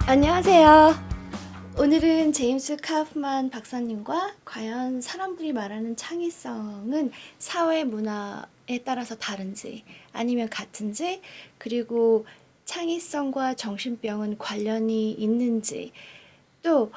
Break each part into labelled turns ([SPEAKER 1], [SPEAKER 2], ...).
[SPEAKER 1] 안녕하세요. 오늘은 제임스 카우프만 박사님과 과연 사람들이 말하는 창의성은 사회 문화에 따라서 다른지 아니면 같은지, 그리고 창의성과 정신병은 관련이 있는지, 또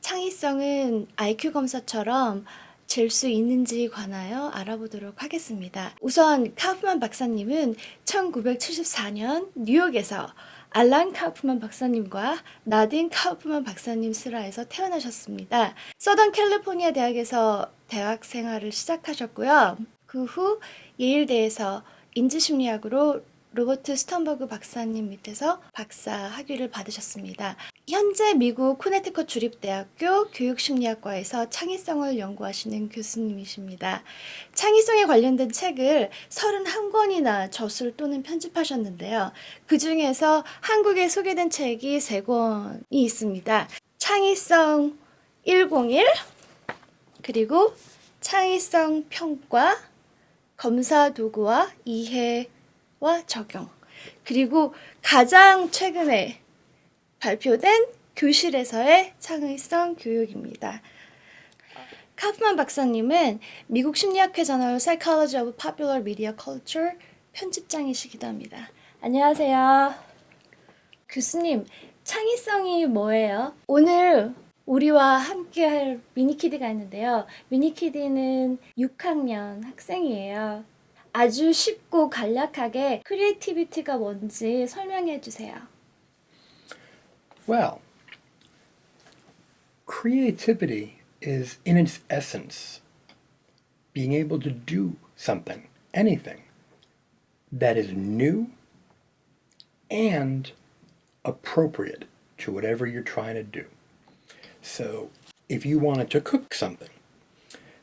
[SPEAKER 1] 창의성은 IQ 검사처럼 잴 수 있는지 관하여 알아보도록 하겠습니다. 우선 카우프만 박사님은 1974년 뉴욕에서 알란 카우프만 박사님과 나딘 카우프만 박사님 슬하에서 태어나셨습니다. 서던 캘리포니아 대학에서 대학 생활을 시작하셨고요. 그 후 예일대에서 인지심리학으로 로버트 스턴버그 박사님 밑에서 박사 학위를 받으셨습니다. 현재 미국 코네티컷 주립대학교 교육심리학과에서 창의성을 연구하시는 교수님이십니다. 창의성에 관련된 책을 31권이나 저술 또는 편집하셨는데요. 그 중에서 한국에 소개된 책이 3권이 있습니다. 창의성 101, 그리고 창의성 평가, 검사 도구와 이해와 적용, 그리고 가장 최근에 발표된 교실에서의 창의성 교육입니다. 카프만 박사님은 미국 심리학회 저널 Psychology of Popular Media Culture 편집장이시기도 합니다. 안녕하세요. 교수님, 창의성이 뭐예요? 오늘 우리와 함께 할 미니키드가 있는데요. 미니키드는 6학년 학생이에요. 아주 쉽고 간략하게 크리에이티비티가 뭔지 설명해 주세요.
[SPEAKER 2] Well, creativity is in its essence being able to do something, anything, that is new and appropriate to whatever you're trying to do. So if you wanted to cook something,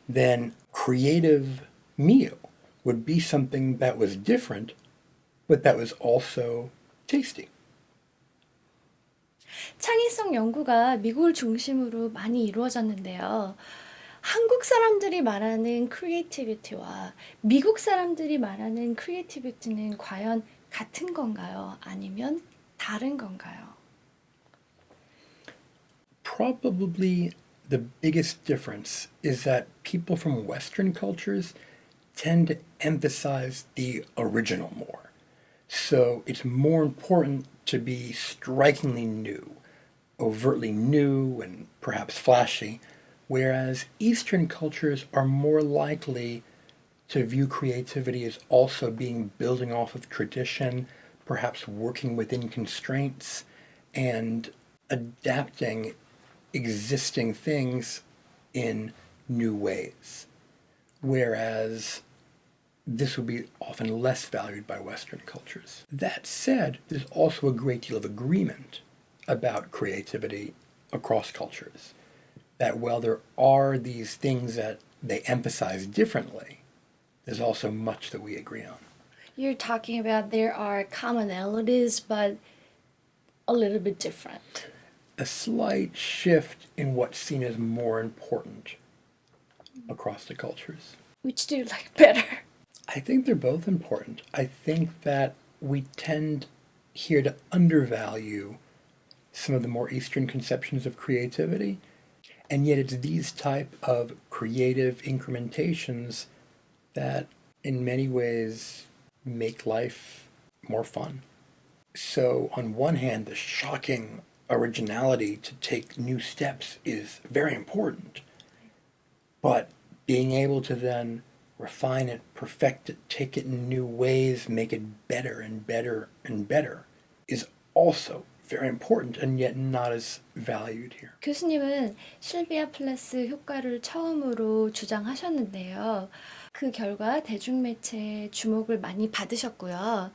[SPEAKER 2] then creative meal would be something that was different, but that was also tasty.
[SPEAKER 1] 창의성 연구가 미국을 중심으로 많이 이루어졌는데요. 한국 사람들이 말하는 크리에이티비티와 미국 사람들이 말하는 크리에이티비티는 과연 같은 건가요? 아니면 다른 건가요?
[SPEAKER 2] Probably the biggest difference is that people from Western cultures tend to emphasize the original more. So it's more important to be strikingly new, overtly new and perhaps flashy, whereas Eastern cultures are more likely to view creativity as also being building off of tradition, perhaps working within constraints, and adapting existing things in new ways. Whereas this would be often less valued by Western cultures. That said, there's also a great deal of agreement about creativity across cultures. That while there are these things that they emphasize differently, there's also much that we agree on.
[SPEAKER 1] You're talking about there are commonalities, but a little bit different.
[SPEAKER 2] A slight shift in what's seen as more important across the cultures.
[SPEAKER 1] Which do you like better?
[SPEAKER 2] I think they're both important. I think that we tend here to undervalue some of the more Eastern conceptions of creativity, and yet it's these type of creative incrementations that in many ways make life more fun. So on one hand, the shocking originality to take new steps is very important, but being able to then refine it, perfect it, take it in new ways, make it better and better and better is also very important and yet not as valued here.
[SPEAKER 1] 교수님은 실비아 플래스 효과를 처음으로 주장하셨는데요. 그 결과 대중매체의 주목을 많이 받으셨고요.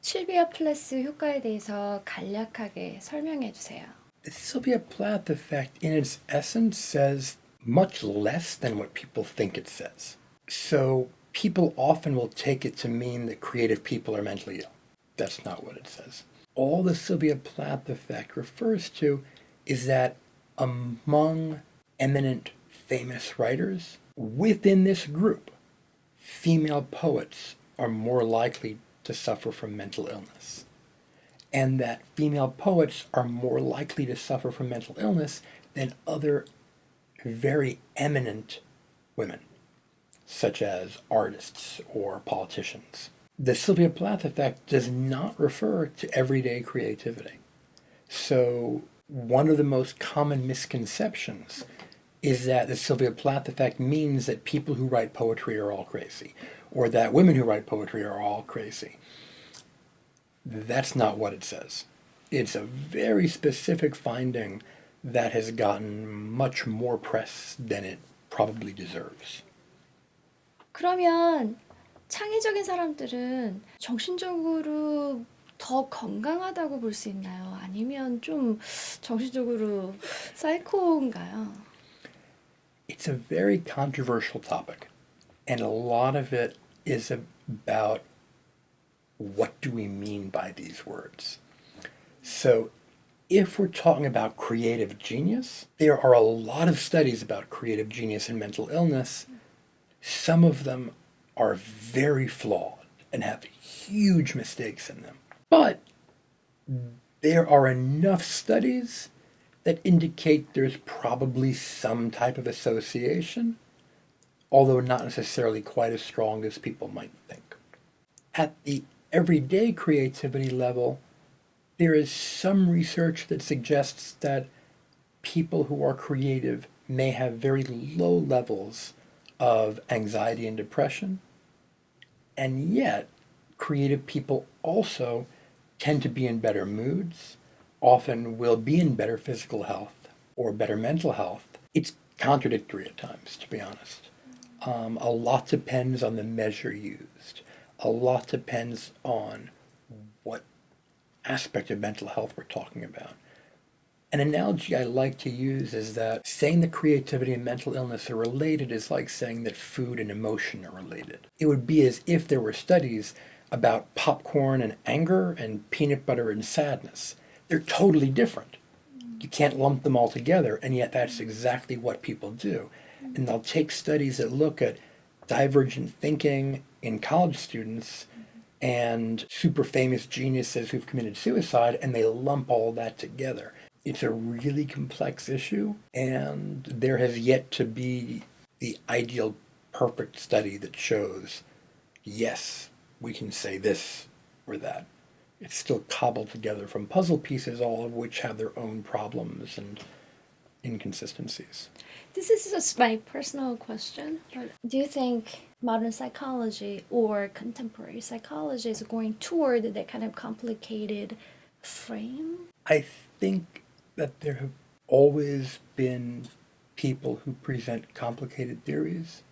[SPEAKER 1] 실비아 플래스 효과에 대해서 간략하게 설명해 주세요.
[SPEAKER 2] The Sylvia Plath effect in its essence says much less than what people think it says. So people often will take it to mean that creative people are mentally ill. That's not what it says. All the Sylvia Plath effect refers to is that among eminent famous writers, within this group, female poets are more likely to suffer from mental illness. and that female poets are more likely to suffer from mental illness than other very eminent women, such as artists or politicians. The Sylvia Plath effect does not refer to everyday creativity. So one of the most common misconceptions is that the Sylvia Plath effect means that people who write poetry are all crazy, or that women who write poetry are all crazy. That's not what it says. It's a very specific finding that has gotten much more press than it probably deserves.
[SPEAKER 1] 그러면 창의적인 사람들은 정신적으로 더 건강하다고 볼 수 있나요? 아니면 좀 정신적으로 사이코인가요?
[SPEAKER 2] It's a very controversial topic, and a lot of it is about what do we mean by these words. So if we're talking about creative genius, there are a lot of studies about creative genius and mental illness. Some of them are very flawed and have huge mistakes in them. But there are enough studies that indicate there's probably some type of association, although not necessarily quite as strong as people might think. At the everyday creativity level, there is some research that suggests that people who are creative may have very low levels of anxiety and depression, and yet creative people also tend to be in better moods, often will be in better physical health or better mental health. It's contradictory at times, to be honest. A lot depends on the measure used. A lot depends on what aspect of mental health we're talking about. An analogy I like to use is that saying that creativity and mental illness are related is like saying that food and emotion are related. It would be as if there were studies about popcorn and anger and peanut butter and sadness. They're totally different. You can't lump them all together, and yet that's exactly what people do. And they'll take studies that look at divergent thinking in college students and super famous geniuses who've committed suicide, and they lump all that together. It's a really complex issue, and there has yet to be the ideal perfect study that shows, yes, we can say this or that. It's still cobbled together from puzzle pieces, all of which have their own problems and inconsistencies.
[SPEAKER 1] This is just my personal question, but do you think modern psychology or contemporary psychology is going toward that kind of complicated frame?
[SPEAKER 2] I think that there have always been people who present complicated theories,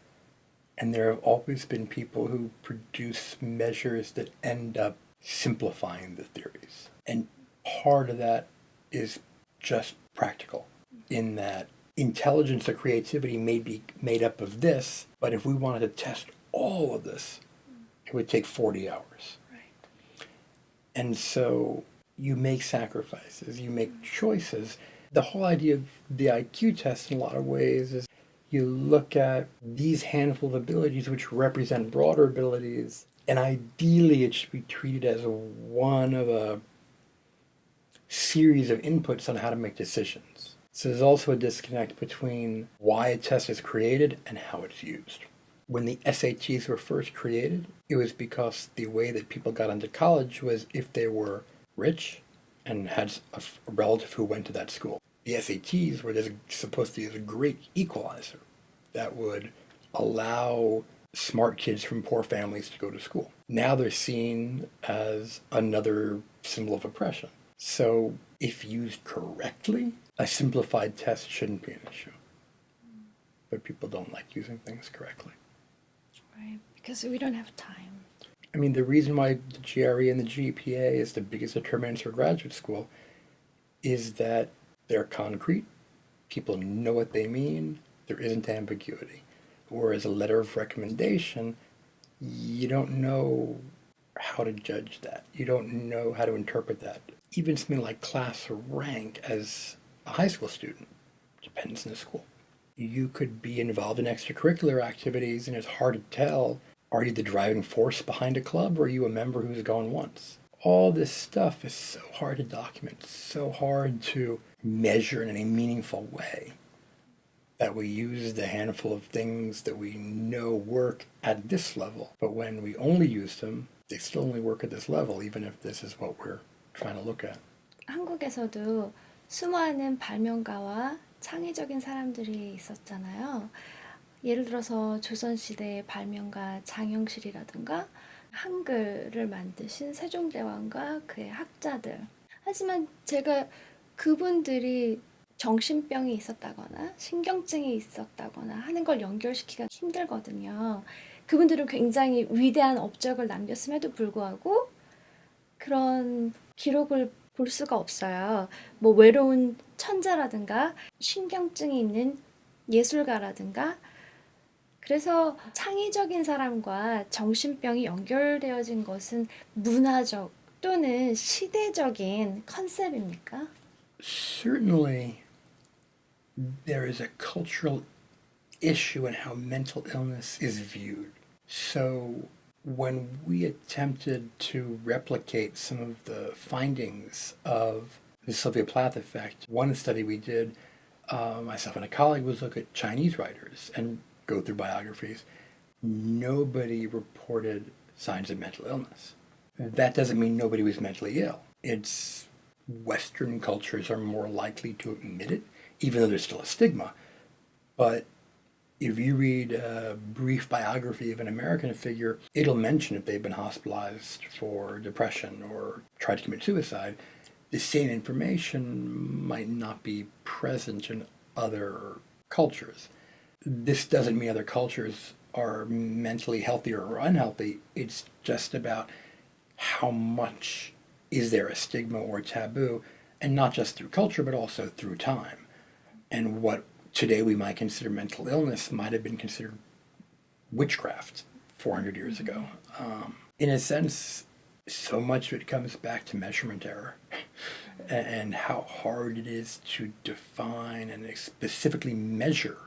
[SPEAKER 2] and there have always been people who produce measures that end up simplifying the theories. And part of that is just practical, in that intelligence or creativity may be made up of this, but if we wanted to test all of this, it would take 40 hours.
[SPEAKER 1] Right.
[SPEAKER 2] And so you make sacrifices, you make choices. The whole idea of the IQ test in a lot of ways is you look at these handful of abilities which represent broader abilities, and ideally it should be treated as one of a series of inputs on how to make decisions. So there's also a disconnect between why a test is created and how it's used. When the SATs were first created, it was because the way that people got into college was if they were rich and had a relative who went to that school. The SATs were supposed to be a great equalizer that would allow smart kids from poor families to go to school. Now they're seen as another symbol of oppression. So if used correctly, a simplified test shouldn't be an issue. But people don't like using things correctly.
[SPEAKER 1] Right, because we don't have time.
[SPEAKER 2] I mean, the reason why the GRE and the GPA is the biggest determinants for graduate school is that they're concrete, people know what they mean, there isn't ambiguity. Whereas a letter of recommendation, you don't know how to judge that. You don't know how to interpret that. Even something like class or rank as a high school student depends on the school. You could be involved in extracurricular activities, and it's hard to tell, are you the driving force behind a club, or are you a member who's gone once? all this stuff is so hard to document, so hard to measure in a meaningful way, that we use the handful of things that we know work at this level. But when we only use them, they still only work at this level, even if this is what we're trying to look at.
[SPEAKER 1] 한국에서도 수많은 발명가와 창의적인 사람들이 있었잖아요. 예를 들어서 조선시대의 발명가 장영실이라든가 한글을 만드신 세종대왕과 그의 학자들. 하지만 제가 그분들이 정신병이 있었다거나 신경증이 있었다거나 하는 걸 연결시키기가 힘들거든요. 그분들은 굉장히 위대한 업적을 남겼음에도 불구하고 그런 기록을 볼 수가 없어요. 뭐 외로운 천자라든가 신경증이 있는 예술가라든가. 그래서 창의적인 사람과 정신병이 연결되어진 것은 문화적 또는 시대적인 컨셉입니까?
[SPEAKER 2] Certainly, there is a cultural issue in how mental illness is viewed. So, when we attempted to replicate some of the findings of the Sylvia Plath effect, one study we did, myself and a colleague, was look at Chinese writers and go through biographies. Nobody reported signs of mental illness. That doesn't mean nobody was mentally ill. It's Western cultures are more likely to admit it, even though there's still a stigma. But if you read a brief biography of an American figure, it'll mention if they've been hospitalized for depression or tried to commit suicide. The same information might not be present in other cultures. This doesn't mean other cultures are mentally healthy or unhealthy. It's just about how much is there a stigma or taboo, and not just through culture, but also through time. And what today we might consider mental illness might have been considered witchcraft 400 years ago. In a sense, so much of it comes back to measurement error and how hard it is to define and specifically measure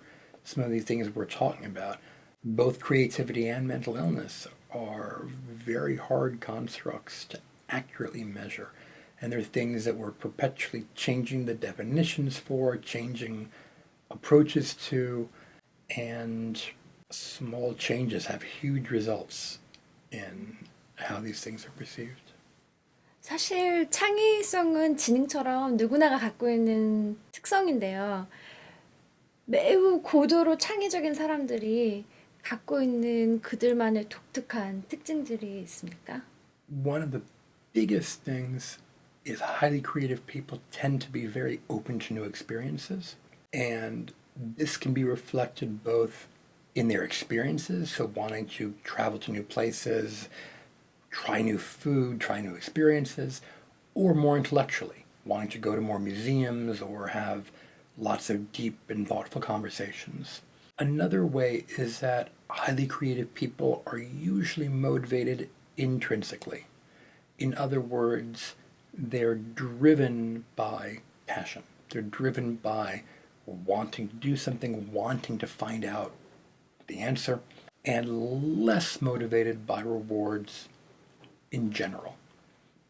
[SPEAKER 2] some of these things we're talking about. Both creativity and mental illness are very hard constructs to accurately measure. And they're things that we're perpetually changing the definitions for, changing approaches to, and small changes have huge results in how these things are perceived.
[SPEAKER 1] 사실 창의성은 지능처럼 누구나가 갖고 있는 특성인데요. 매우 고도로 창의적인 사람들이 갖고 있는 그들만의 독특한 특징들이 있습니까?
[SPEAKER 2] One of the biggest things is highly creative people tend to be very open to new experiences. And this can be reflected both in their experiences, so wanting to travel to new places, try new food, try new experiences, or more intellectually, wanting to go to more museums or have lots of deep and thoughtful conversations. Another way is that highly creative people are usually motivated intrinsically. In other words, they're driven by passion. They're driven by wanting to do something, wanting to find out the answer, and less motivated by rewards in general.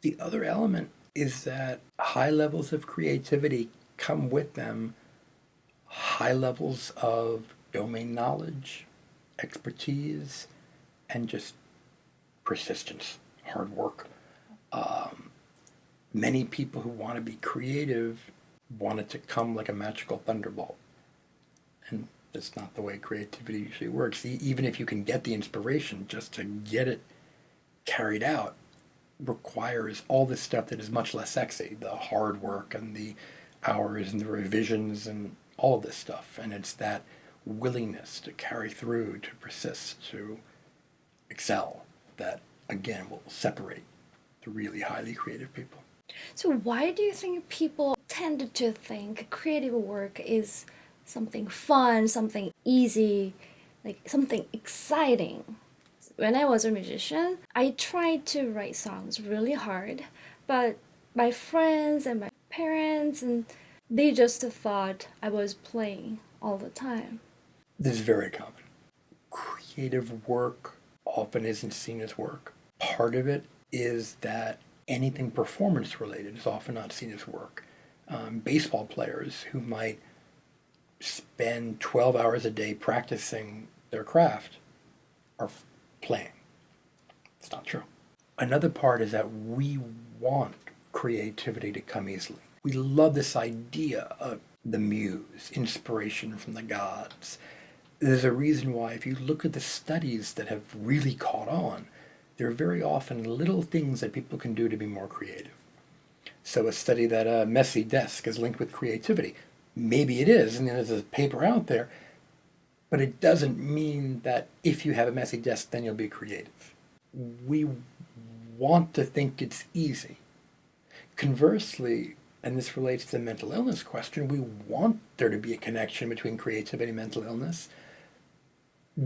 [SPEAKER 2] The other element is that high levels of creativity come with them high levels of domain knowledge, expertise, and just persistence, hard work. Many people who want to be creative want it to come like a magical thunderbolt. And that's not the way creativity usually works. Even if you can get the inspiration, just to get it carried out requires all this stuff that is much less sexy, the hard work and the hours and the revisions and all of this stuff. And it's that willingness to carry through, to persist, to excel, that again will separate the really highly creative people.
[SPEAKER 1] So why do you think people tend to think creative work is something fun, something easy, like something exciting? When I was a musician, I tried to write songs really hard, but my friends and my parents, and they just thought I was playing all the time.
[SPEAKER 2] This is very common. Creative work often isn't seen as work. Part of it is that anything performance related is often not seen as work. Baseball players who might spend 12 hours a day practicing their craft are playing. It's not true. Another part is that we want creativity to come easily. We love this idea of the muse, inspiration from the gods. There's a reason why if you look at the studies that have really caught on, there are very often little things that people can do to be more creative. So a study that a messy desk is linked with creativity. Maybe it is, and there's a paper out there, but it doesn't mean that if you have a messy desk, then you'll be creative. We want to think it's easy. Conversely, and this relates to the mental illness question, we want there to be a connection between creativity and mental illness,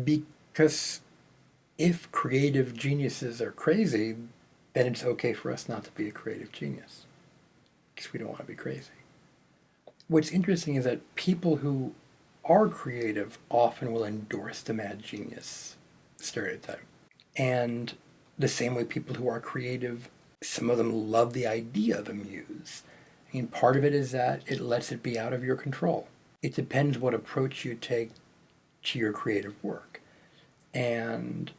[SPEAKER 2] because if creative geniuses are crazy, then it's okay for us not to be a creative genius, because we don't want to be crazy. What's interesting is that people who are creative often will endorse the mad genius stereotype. And the same way people who are creative, some of them love the idea of a muse. I mean, part of it is that it lets it be out of your control. It depends what approach you take to your creative work. And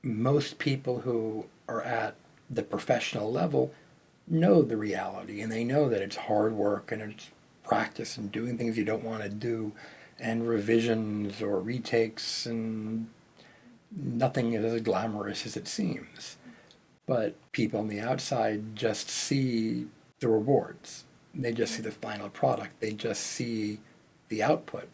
[SPEAKER 2] most people who are at the professional level know the reality, and they know that it's hard work and it's practice and doing things you don't want to do and revisions or retakes, and nothing is as glamorous as it seems. But people on the outside just see the rewards. They just see the final product. They just see the output.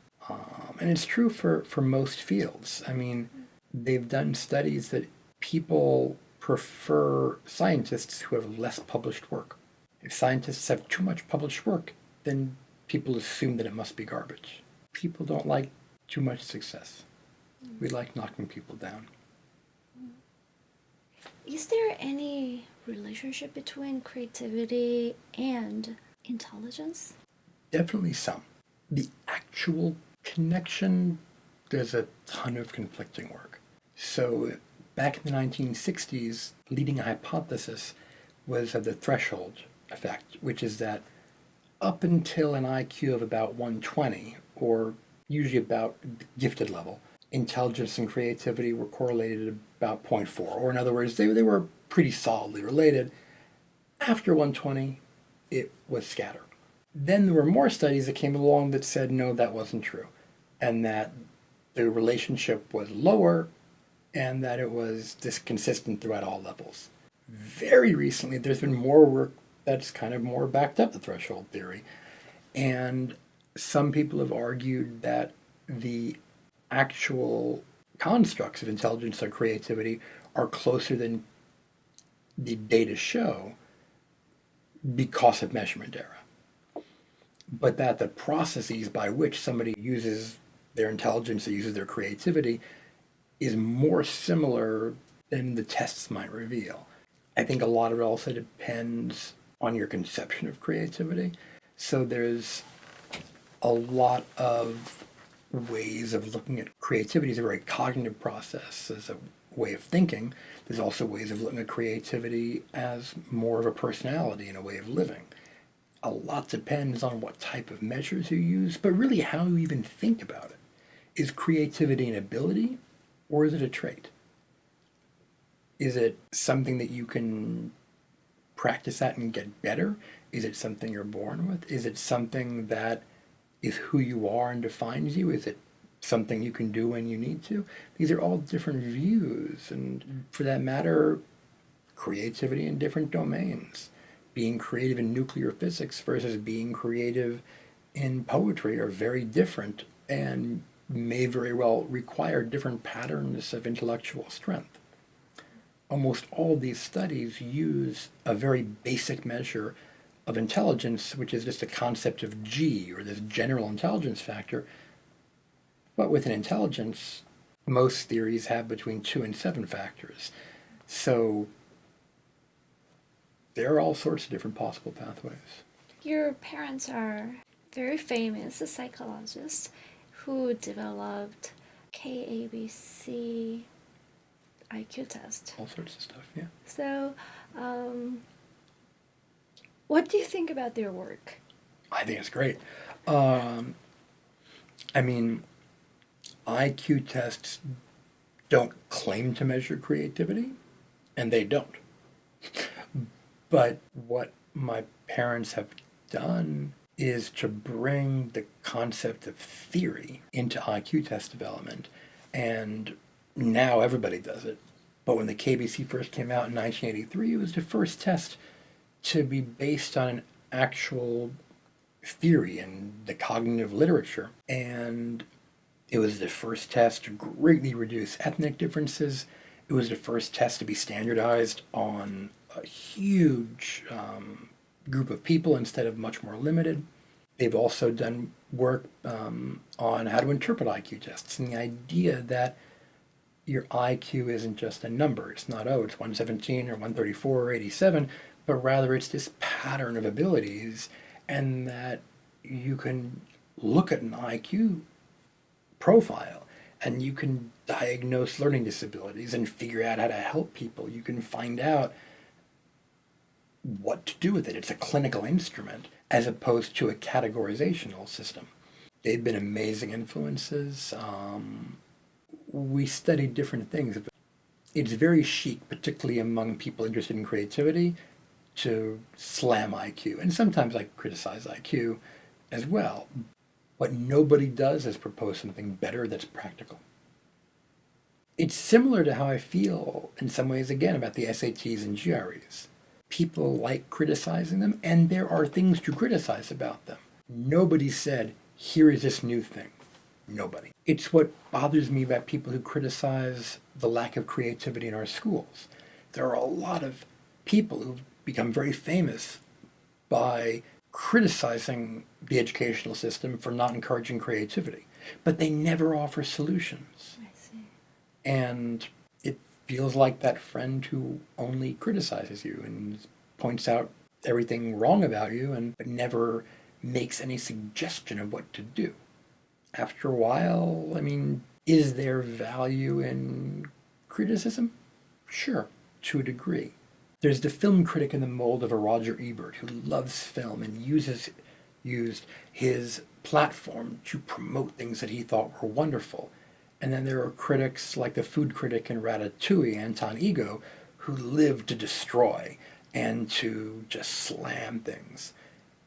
[SPEAKER 2] And it's true for most fields. I mean, they've done studies that people prefer scientists who have less published work. If scientists have too much published work, then people assume that it must be garbage. People don't like too much success. We like knocking people down.
[SPEAKER 1] Is there any relationship between creativity and intelligence?
[SPEAKER 2] Definitely some. The actual connection, there's a ton of conflicting work. So back in the 1960s, leading hypothesis was of the threshold effect, which is that up until an IQ of about 120, or usually about the gifted level, intelligence and creativity were correlated at about 0.4, or in other words, they were pretty solidly related. After 120, it was scattered. Then there were more studies that came along that said no, that wasn't true, and that the relationship was lower, and that it was consistent throughout all levels. Very recently, there's been more work that's kind of more backed up the threshold theory, and some people have argued that the actual constructs of intelligence or creativity are closer than the data show because of measurement error. But that the processes by which somebody uses their intelligence or uses their creativity is more similar than the tests might reveal. I think a lot of it also depends on your conception of creativity. So there's a lot of ways of looking at creativity as a very cognitive process, as a way of thinking. There's also ways of looking at creativity as more of a personality and a way of living. A lot depends on what type of measures you use, but really how you even think about it. Is creativity an ability, or is it a trait? Is it something that you can practice at and get better? Is it something you're born with? Is it something that is who you are and defines you? Is it something you can do when you need to? These are all different views, and for that matter, creativity in different domains. Being creative in nuclear physics versus being creative in poetry are very different and may very well require different patterns of intellectual strength. Almost all these studies use a very basic measure of intelligence, which is just a concept of G, or this general intelligence factor. But with an intelligence, most theories have between 2 and 7 factors. So there are all sorts of different possible pathways.
[SPEAKER 1] Your parents are very famous psychologists who developed KABC IQ test.
[SPEAKER 2] All sorts of stuff, yeah.
[SPEAKER 1] So What do you think about their work?
[SPEAKER 2] I think it's great. I mean, IQ tests don't claim to measure creativity, and they don't. But what my parents have done is to bring the concept of theory into IQ test development, and now everybody does it. But when the KBC first came out in 1983, it was the first test to be based on an actual theory in the cognitive literature. And it was the first test to greatly reduce ethnic differences. It was the first test to be standardized on a huge group of people instead of much more limited. They've also done work on how to interpret IQ tests and the idea that your IQ isn't just a number. It's not, oh, it's 117 or 134 or 87, but rather it's this pattern of abilities, and that you can look at an IQ profile and you can diagnose learning disabilities and figure out how to help people. You can find out what to do with it. It's a clinical instrument as opposed to a categorizational system. They've been amazing influences. We studied different things. It's very chic, particularly among people interested in creativity, to slam IQ. And sometimes I criticize IQ as well. What nobody does is propose something better that's practical. It's similar to how I feel in some ways, again, about the SATs and GREs. People like criticizing them, and there are things to criticize about them. Nobody said, here is this new thing. Nobody. It's what bothers me about people who criticize the lack of creativity in our schools. There are a lot of people who've become very famous by criticizing the educational system for not encouraging creativity, but they never offer solutions.
[SPEAKER 1] I see.
[SPEAKER 2] And it feels like that friend who only criticizes you and points out everything wrong about you and but never makes any suggestion of what to do. After a while, I mean, is there value in criticism? Sure, to a degree. There's the film critic in the mold of a Roger Ebert who loves film and used his platform to promote things that he thought were wonderful. And then there are critics like the food critic in Ratatouille, Anton Ego, who live to destroy and to just slam things.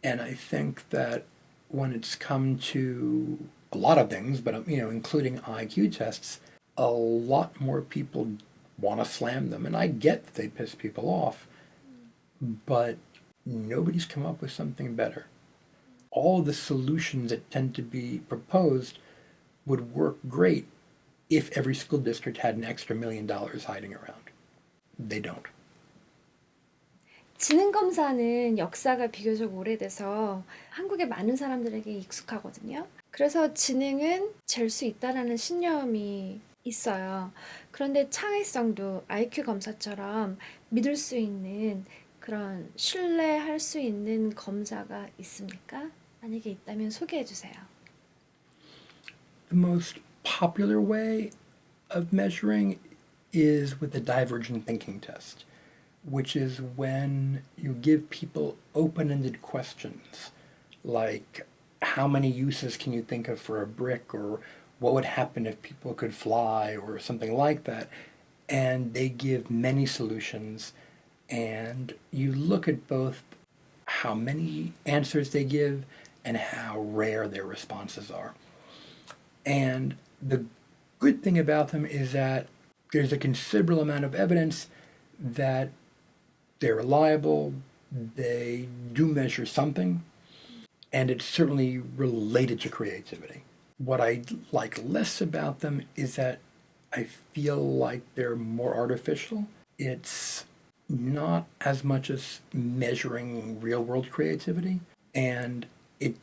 [SPEAKER 2] And I think that when it's come to a lot of things, but including IQ tests, a lot more people want to slam them. And I get that they piss people off, but nobody's come up with something better. All the solutions that tend to be proposed would work great if every school district had an extra $1 million hiding around. They don't.
[SPEAKER 1] 지능검사는 역사가 비교적 오래돼서 한국의 많은 사람들에게 익숙하거든요. 그래서 지능은 잴 수 있다라는 신념이 있어요. 그런데 창의성도 IQ 검사처럼 믿을 수 있는 그런 신뢰할 수 있는 검사가 있습니까? 만약에 있다면 소개해 주세요.
[SPEAKER 2] The most popular way of measuring is with the divergent thinking test, which is when you give people open-ended questions, like how many uses can you think of for a brick, or what would happen if people could fly, or something like that. And they give many solutions, and you look at both how many answers they give and how rare their responses are. And the good thing about them is that there's a considerable amount of evidence that they're reliable, they do measure something, and it's certainly related to creativity. What I like less about them is that I feel like they're more artificial. It's not as much as measuring real-world creativity, and it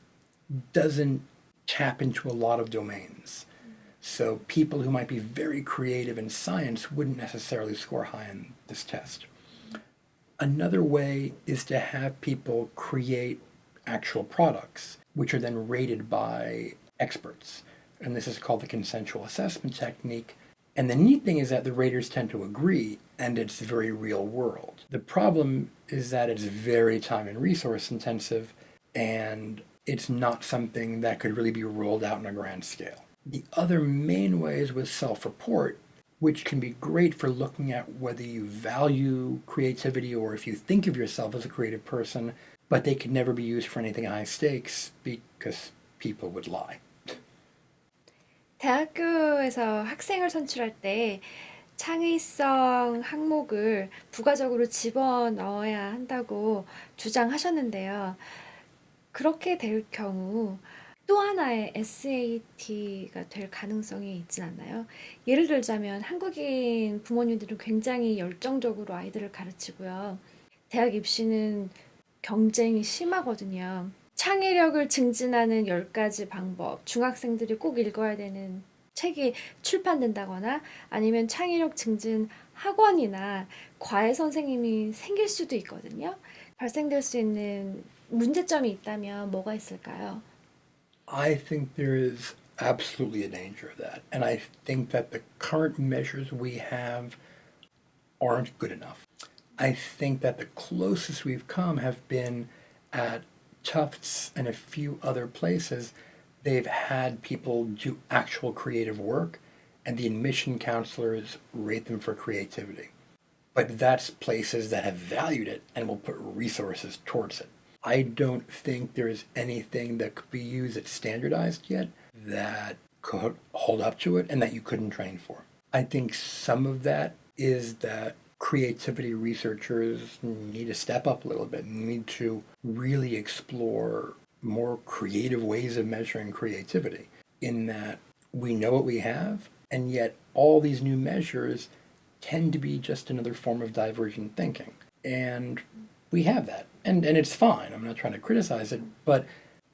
[SPEAKER 2] doesn't tap into a lot of domains. So people who might be very creative in science wouldn't necessarily score high on this test. Another way is to have people create actual products, which are then rated by experts. And this is called the consensual assessment technique. And the neat thing is that the raters tend to agree, and it's very real world. The problem is that it's very time and resource intensive, and it's not something that could really be rolled out on a grand scale. The other main way is with self-report, which can be great for looking at whether you value creativity or if you think of yourself as a creative person, but they could never be used for anything high stakes because people would lie.
[SPEAKER 1] 대학교에서 학생을 선출할 때 창의성 항목을 부가적으로 집어넣어야 한다고 주장하셨는데요. 그렇게 될 경우 또 하나의 SAT가 될 가능성이 있진 않나요? 예를 들자면 한국인 부모님들은 굉장히 열정적으로 아이들을 가르치고요. 대학 입시는 경쟁이 심하거든요. 창의력을 증진하는 10가지 방법, 중학생들이 꼭 읽어야 되는 책이 출판된다거나 아니면 창의력 증진 학원이나 과외 선생님이 생길 수도 있거든요. 발생될 수 있는 문제점이 있다면 뭐가 있을까요?
[SPEAKER 2] I think there is absolutely a danger of that. And I think that the current measures we have aren't good enough. I think that the closest we've come have been at Tufts and a few other places. They've had people do actual creative work, and the admission counselors rate them for creativity. But that's places that have valued it and will put resources towards it. I don't think there's anything that could be used that's standardized yet that could hold up to it and that you couldn't train for. I think some of that is that creativity researchers need to step up a little bit and need to really explore more creative ways of measuring creativity, in that we know what we have, and yet all these new measures tend to be just another form of divergent thinking. And we have that. And it's fine. I'm not trying to criticize it, but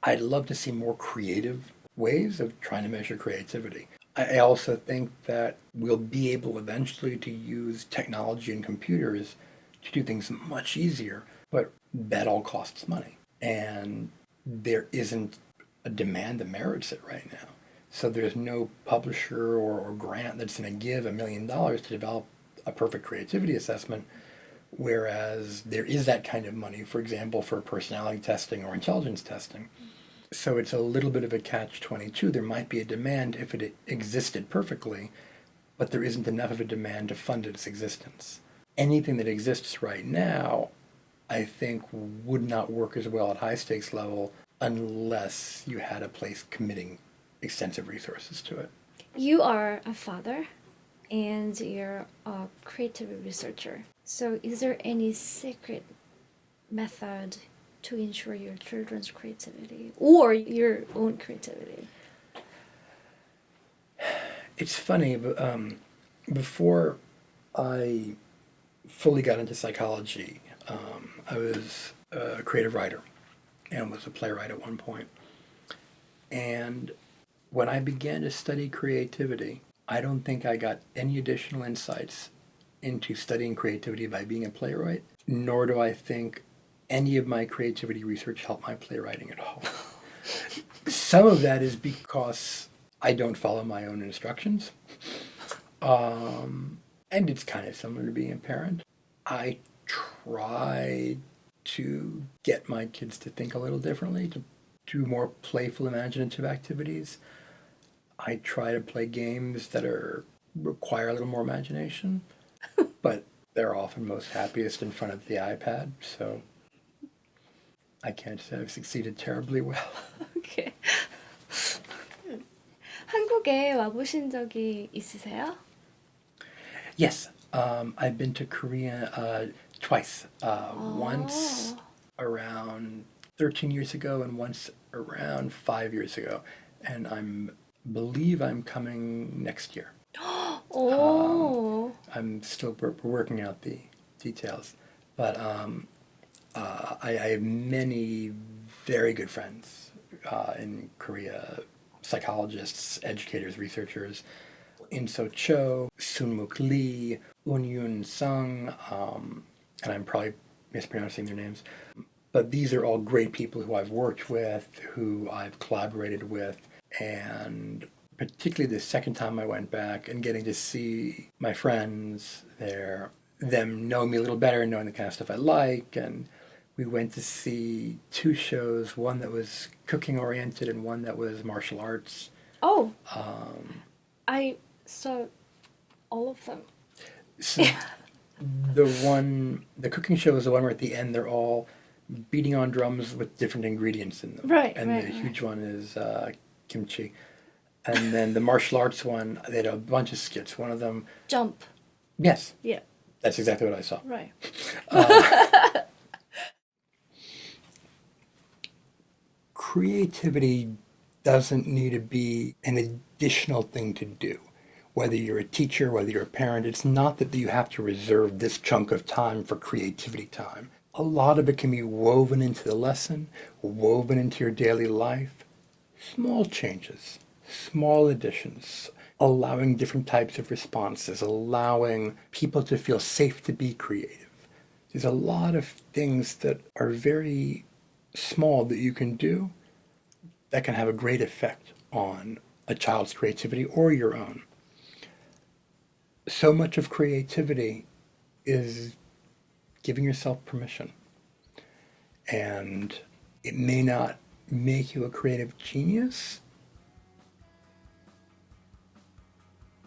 [SPEAKER 2] I'd love to see more creative ways of trying to measure creativity. I also think that we'll be able eventually to use technology and computers to do things much easier, but that all costs money. And there isn't a demand that merits it right now. So there's no publisher or grant that's going to give $1 million to develop a perfect creativity assessment, whereas there is that kind of money, for example, for personality testing or intelligence testing. So it's a little bit of a catch-22. There might be a demand if it existed perfectly, but there isn't enough of a demand to fund its existence. Anything that exists right now, I think, would not work as well at high-stakes level unless you had a place committing extensive resources to it.
[SPEAKER 1] You are a father and you're a creative researcher. So is there any secret method to ensure your children's creativity or your own creativity?
[SPEAKER 2] It's funny, but before I fully got into psychology, I was a creative writer and was a playwright at one point. And when I began to study creativity, I don't think I got any additional insights into studying creativity by being a playwright, nor do I think any of my creativity research helped my playwriting at all. Some of that is because I don't follow my own instructions. And it's kind of similar to being a parent. I try to get my kids to think a little differently, to do more playful, imaginative activities. I try to play games that require a little more imagination, but they're often most happiest in front of the iPad, so I can't say I've succeeded terribly well.
[SPEAKER 1] Okay. 한국에 와보신 적이 있으세요?
[SPEAKER 2] Yes, I've been to Korea twice. Once around 13 years ago and once around 5 years ago. And believe I'm coming next year.
[SPEAKER 1] 오.
[SPEAKER 2] I'm still working out the details. But I have many very good friends in Korea, psychologists, educators, researchers. Inso Cho, Sunmuk Lee, Unyun Sung, and I'm probably mispronouncing their names. But these are all great people who I've worked with, who I've collaborated with, and particularly the second time I went back and getting to see my friends there, them knowing me a little better, knowing the kind of stuff I like. And we went to see two shows, one that was cooking oriented and one that was martial arts.
[SPEAKER 1] Oh, I saw all of them.
[SPEAKER 2] So the cooking show is the one where at the end they're all beating on drums with different ingredients in them.
[SPEAKER 1] Right,
[SPEAKER 2] And
[SPEAKER 1] right,
[SPEAKER 2] the
[SPEAKER 1] right.
[SPEAKER 2] huge one is kimchi. And then the martial arts one, they had a bunch of skits. One of them,
[SPEAKER 1] Jump.
[SPEAKER 2] yes,
[SPEAKER 1] Yeah,
[SPEAKER 2] that's exactly what I saw.
[SPEAKER 1] right.
[SPEAKER 2] Creativity doesn't need to be an additional thing to do. Whether you're a teacher, whether you're a parent, it's not that you have to reserve this chunk of time for creativity time. A lot of it can be woven into the lesson, woven into your daily life. Small changes, small additions, allowing different types of responses, allowing people to feel safe to be creative. There's a lot of things that are very small that you can do that can have a great effect on a child's creativity or your own. So much of creativity is giving yourself permission. And it may not make you a creative genius,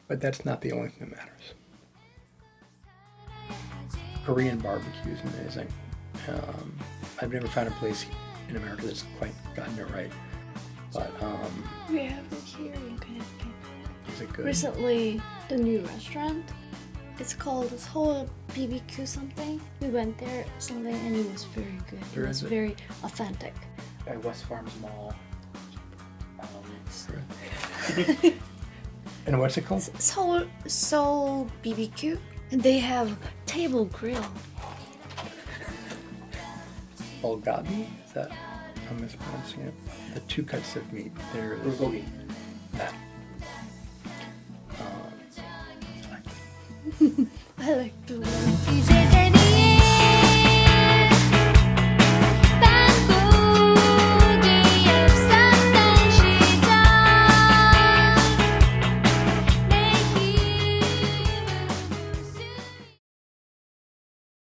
[SPEAKER 2] but that's not the only thing that matters. Korean barbecue is amazing. I've never found a place in America that's quite gotten it right. But
[SPEAKER 1] We have it here in Connecticut.
[SPEAKER 2] is it good?
[SPEAKER 1] Recently, the new restaurant, it's called Seoul BBQ something. We went there something and it was very good.
[SPEAKER 2] Where
[SPEAKER 1] It was
[SPEAKER 2] is it?
[SPEAKER 1] very authentic.
[SPEAKER 3] At West Farms Mall.
[SPEAKER 2] And what's it called?
[SPEAKER 1] Seoul BBQ, and they have table grill.
[SPEAKER 2] Bulgogi? Is that, I'm mispronouncing it? The two cuts of meat. There is
[SPEAKER 3] Bulgogi.
[SPEAKER 2] that.
[SPEAKER 1] I like the one.
[SPEAKER 4] 이제